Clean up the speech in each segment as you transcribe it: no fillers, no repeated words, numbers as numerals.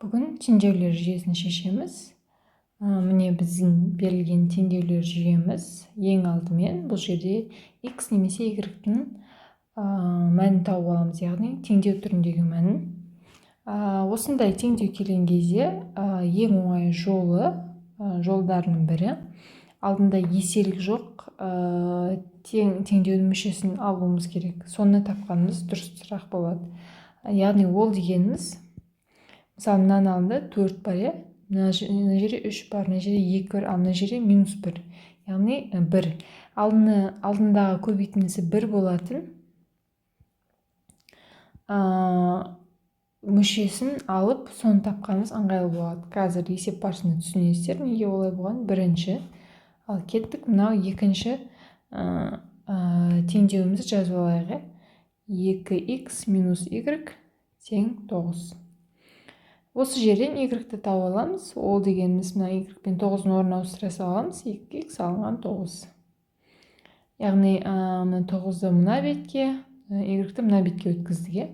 Бүгін теңдеулер жүйесін шешеміз. Міне біздің берілген теңдеулер жүйеміз. Ең алдымен бұл жерде x немесе y-тің мәнін тауып аламыз, яғни теңдеу түріндегі мәнін. Осындай теңдеу келген кезде ең оңай жолдарының бірі, алдында еселік жоқ, теңдеудің мүшесін алуымыз керек. Соны тапқанымыз дұрысырақ болады. Яғни ол дегеніміз, мысалы, мынаның алдында 4 бар, мына жерде 3 бар, мына жерде 2 бар, ал мына жерде -1. Яғни 1. Алдындағы көбейтіндісі 1 болатын мүшесін алып, соны тапқанымыз ыңғайлы болады. Қазір есеп барысында түсінесіздер, неге олай болған? Бірінші. Ал кеттік, мынау екінші теңдеуімізді жазып алайық. 2x минус y тең 9. Осы жерден y-ті тауып аламыз. Ол дегеніміз, мына y пен 9-ның орнына ауыстыра саламыз. 2x алынған 9. Яғни мына 9-ды мына бетке, y-ті мына бетке өткіздік.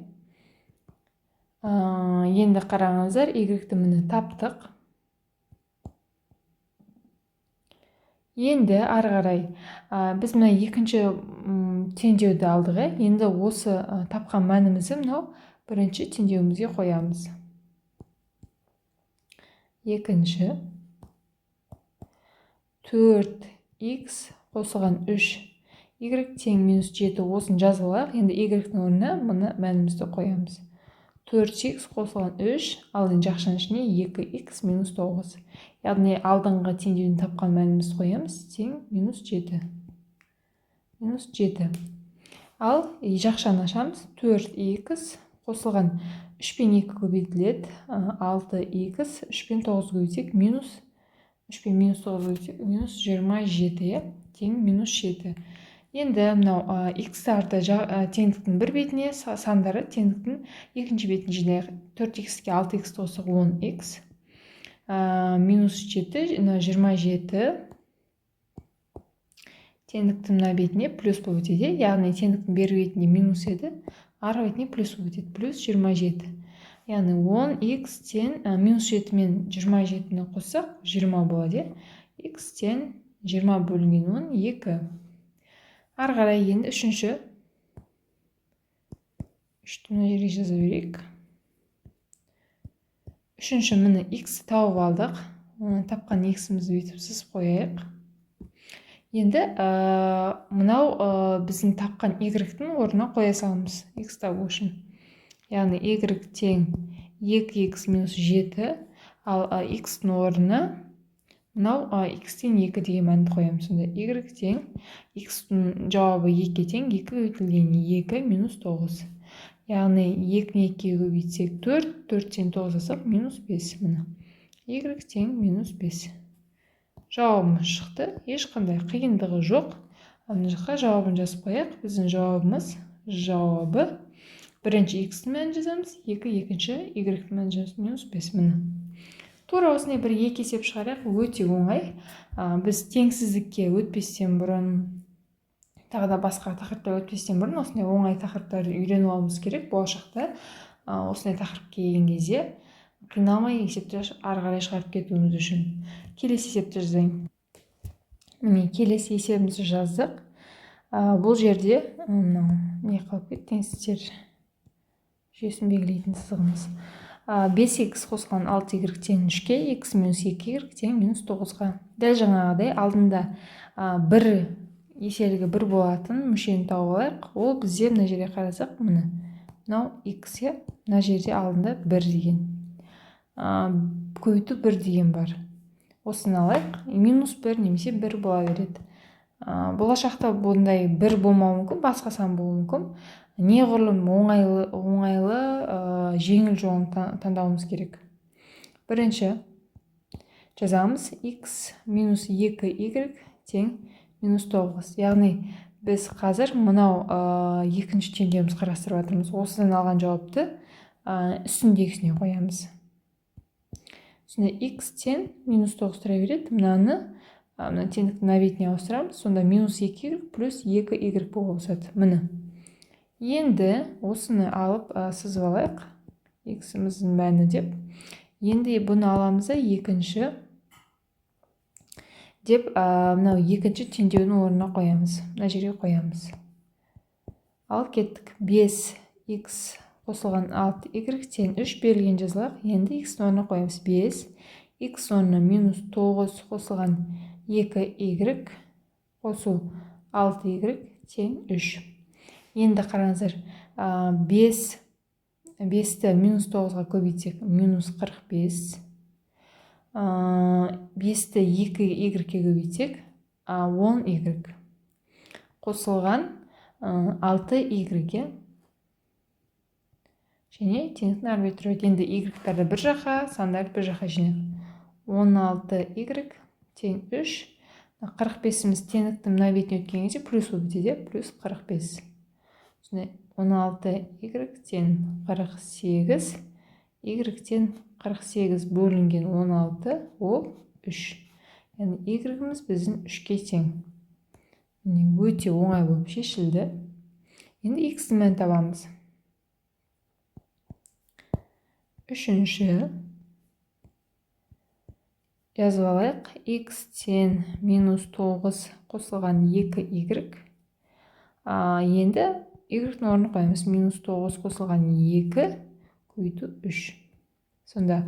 Енді қараңыздар, y-ті міне таптық. Енді ары қарай біз мына екінші теңдеуді алдық. Енді осы тапқан мәнімізді мынау бірінші теңдеуімізге қоямыз. Екінші 4x қосылған 3 y тең -7. Осын жазып алайық. Енді y-тің орнына мұны мәнімізді қоямыз. 4x қосылған 3, ал енді жақшаның ішіне 2x минус 9. Яғни алдыңғы теңдеуін тапқан мәнімізді қоямыз, тең -7. -7. Ал жақшаны ашамыз. 4x қосылған 3 пен 2 көбейтіледі. 6x, 3 пен 9 көбейтсек, -3 пен -9 көбейтсек, -27, тең -7. Енді мынау x-тарды теңдіктің бір бетіне, сандары теңдіктің екінші бетіне жинайық. 4x-ке 6x қосық 10x, -7, 27. Теңдіктің мына бетіне плюс болып өтеді. Яғни теңдіктің бер бетіне минус еді, ары бетіне плюс болып өтеді. Плюс 27. Яғни 10x тен -7 мен 27-ні қоссақ 20 болады. X тен 20 бөлінген 10, 2. Ары қарай енді үшінші. Үшті мына жерге жаза берейік. Үшінші міне x тауып алдық. Тапқан x-імізді өйтіп сызып қояйық. Енді мынау біздің тапқан y-тің орнына қоя саламыз x табу үшін. Яғни y тең 2x минус 7, ал x-тің орнына мынау x-тен 2 деген мәнді қоямыз. Сонда y тең x-тің жауабы 2 тең 2 көбейтілген 2 минус 9. Яғни 2-ні 2-ге көбейтсек 4, 4-тен 9 алсақ -5. Міне y тең -5. Жауабымыз шықты. Ешқандай қиындығы жоқ. Мына жаққа жауабын жазып қояйық. Біздің жауабы бірінші x-тің мәнін жазамыз, екінші y-тің мәнін жазамыз, -5. Міне. Тура осындай бір екі есеп шығарайық. Өте оңай. Біз теңсіздікке өтпестен бұрын, тағы да басқа тақырыптар өтпестен бұрын осындай оңай тақырыптарды үйреніп алуымыз керек. Болашақта осындай тақырып келген кезде қиналмай есепті ары қарай шығарып кетуіміз үшін. Келесі есепті жазайын. Міне келесі есебімізді жаздық. Бұл жерде не қалып кетті? Теңсіздіктер жүйесін белгілейтін сызығымыз. 5x қосылған 6y тең 3-ке, x минус 2y тең минус 9-ға. Дәл жаңағыдай алдында бір еселігі 1 болатын мүшені тауып алайық. Ол бізде мына жерге қарасақ, міне мынау x, мына жерде алдында 1 деген. Көбейту 1 деген бар. Осыны алайық. -1 немесе 1 бола береді. Болашақта бұндай 1 болмауы мүмкін, басқа сан болуы мүмкін. Неғұрлым оңайлы, жеңіл жолын таңдауымыз керек. Бірінші жазамыз x минус 2y тең минус 9. Яғни біз қазір мынау екінші теңдеуіміз қарастырып жатырмыз. Осыдан алған жауапты үстіндегісіне қоямыз. Сонда x тен минус 9 тұра береді. Мына теңдіктің мына бетіне ауыстырамыз. Сонда минус 2y плюс 2y болып ауысады. Міне. Енді осыны алып сызып алайық. X-іміздің мәні деп. Енді бұны аламыз да екінші деп, мынау екінші теңдеудің орнына қоямыз. Мына жерге қоямыз. Ал кеттік. 5x қосылған 6y тең 3 берілген жазылақ. Енді x-дің орнына қоямыз. 5, x орнына минус 9 қосылған 2y қосу 6y тең 3. Енді қараңыздар, 5-ті минус 9-ға көбейтсек, минус 45. 5-ті 2y-ге көбейтсек, 10y қосылған 6y-ге және теңдіктің ары тұрады. Енді y-тарды бір жаққа, сандарды бір жаққа жинайық. 16y тең 3. 45-іміз теңдіктің мына бетіне өткен кезде плюс болып кетеді, плюс 45. 16y тең 48, y-тен 48 бөлінген 16 ол 3. Яғни y-іміз біздің 3-ке тең. Өте оңай болып шешілді. Енді x-дің мәнін табамыз. Үшінші жазып алайық. X тең минус 9 қосылған 2y. Енді y-дің орнына қоямыз. Минус 9 қосылған 2 көбейту 3. Сонда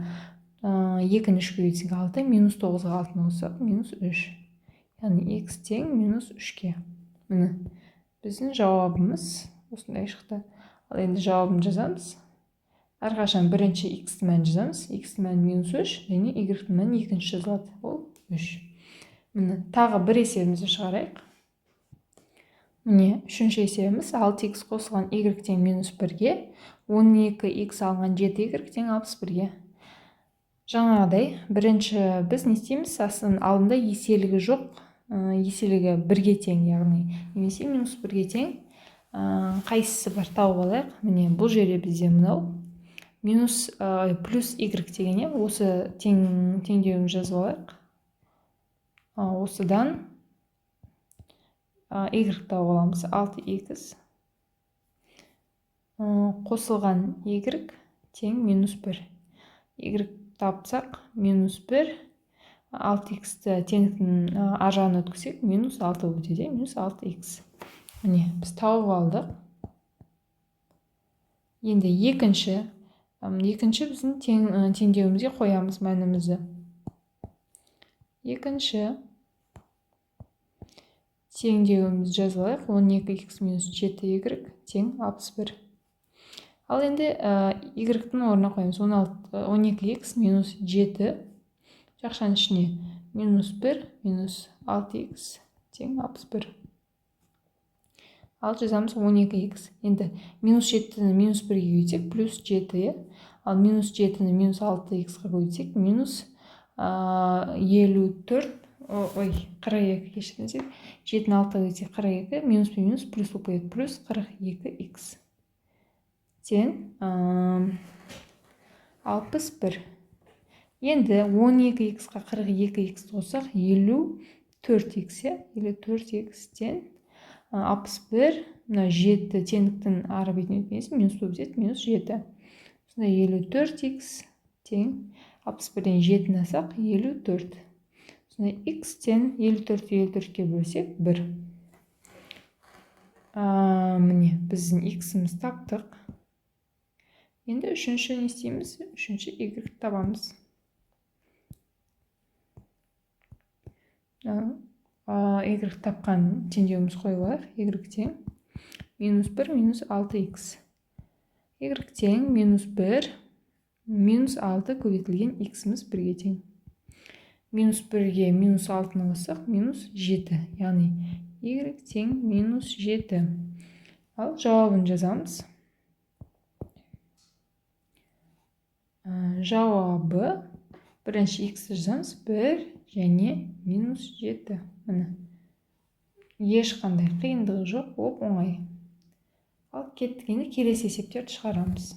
2-ні 3 көбейтсек 6, минус 9-ға 6-ны қоссақ, минус 3. Яғни x тең минус 3-ке. Міне, біздің жауабымыз осындай шықты. Ал енді жауабын жазамыз. Әрқашан бірінші x-дің мәнін жазамыз. X-дің мәні минус 3, және y-дің мәні екінші жазылады. Ол 3. Міне, тағы бір есебімізді шығарайық. Міне, үшінші есебіміз 6x қосылған y тең минус 1-ге, 12x алынған 7y тең 61-ге. Жаңағыдай, бірінші біз не істейміз? Астының алдында еселігі жоқ, еселігі 1-ге тең, яғни немесе минус 1-ге тең. Қайсысы бар тауып алайық. Міне, бұл жерде бізде мынау минус плюс y дегенде осы теңдеуін жазып алайық. Осыдан y тауып аламыз. 6x қосылған y тең минус 1. Y тапсақ, минус 1, 6x-ті теңдіктің ар жағына өткізсек, минус 6 болып кетеді, минус 6x. Міне, біз тауып алдық. Енді екінші біздің теңдеуімізге қоямыз мәнімізді. Екінші теңдеуіміз жазылайық. 12x минус 7y тең 61. Ал енді y-дің орнына қоямыз. 12x минус 7 жақшаның ішіне минус 1 минус 6x тең 61. Ал жазамыз 12x. Енді минус 7-ні минус 1-ге көбейтсек, плюс 7. Ал минус 7-ні минус 6x-ға көбейтсек, минус 54, 42 кешіріңіздер. 7-ні 6-ға көбейтсек 42, минус пен минус плюс болып кетеді, плюс 42x. Тең 61. Енді 12x-қа 42x қоссақ, 54x, 54x тең 61, 7 теңдіктің ары бетіне өткенде минус болып кетеді, минус 7. Сонда 54x тең 61-ден 7-ні алсақ, 54. Сонда x тең 54-ке бөлсек 1. Міне, біздің x-іміз таптық. Енді үшінші не істейміз? Үшінші y табамыз. Y тапқан теңдеуіміз қойылайық. Y тең минус 1 минус 6x. Y тең минус 1 минус 6 көбейтілген x-іміз 1-ге тең. Минус 1-ге минус 6-ны қоссақ, минус 7. Яғни y тең минус 7. Ал жауабын жазамыз. Жауабы бірінші x-ті жазамыз, 1 және минус 7. Міне. Ешқандай қиындығы жоқ, оп оңай. Ал кеттік, енді келесі есептерді шығарамыз.